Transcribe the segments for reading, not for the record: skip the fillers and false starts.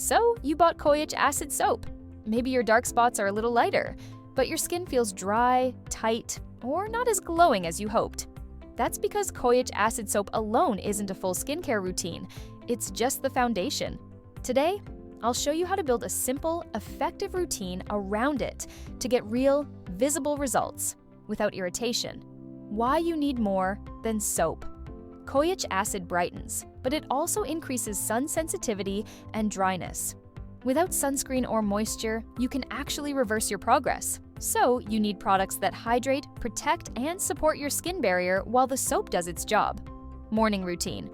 So you bought Kojic Acid Soap. Maybe your dark spots are a little lighter, but your skin feels dry, tight, or not as glowing as you hoped. That's because Kojic Acid Soap alone isn't a full skincare routine. It's just the foundation. Today, I'll show you how to build a simple, effective routine around it to get real, visible results without irritation. Why you need more than soap. Kojic acid brightens, but it also increases sun sensitivity and dryness. Without sunscreen or moisture, you can actually reverse your progress. So you need products that hydrate, protect, and support your skin barrier while the soap does its job. Morning routine.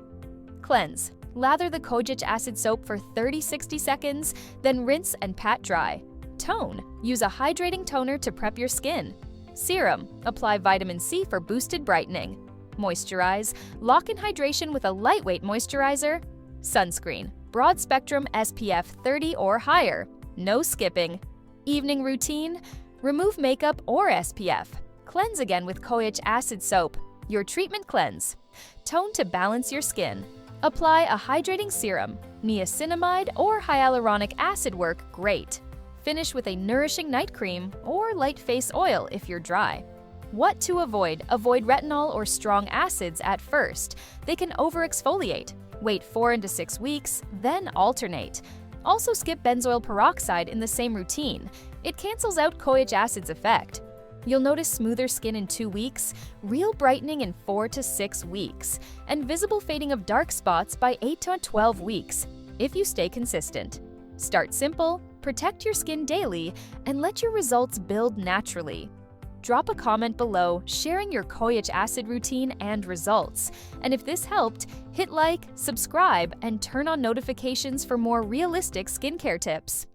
Cleanse. Lather the Kojic Acid Soap for 30-60 seconds, then rinse and pat dry. Tone. Use a hydrating toner to prep your skin. Serum. Apply vitamin C for boosted brightening. Moisturize. Lock in hydration with a lightweight moisturizer. Sunscreen. Broad spectrum SPF 30 or higher. No skipping. Evening routine. Remove makeup or SPF. Cleanse again with Kojic Acid Soap. Your treatment cleanse. Tone to balance your skin. Apply a hydrating serum. Niacinamide or hyaluronic acid work great. Finish with a nourishing night cream or light face oil if you're dry. What to avoid? Avoid retinol or strong acids at first. They can over-exfoliate. Wait 4 to 6 weeks, then alternate. Also skip benzoyl peroxide in the same routine. It cancels out Kojic acid's effect. You'll notice smoother skin in 2 weeks, real brightening in 4 to 6 weeks, and visible fading of dark spots by 8 to 12 weeks, if you stay consistent. Start simple, protect your skin daily, and let your results build naturally. Drop a comment below sharing your Kojic acid routine and results. And if this helped, hit like, subscribe, and turn on notifications for more realistic skincare tips.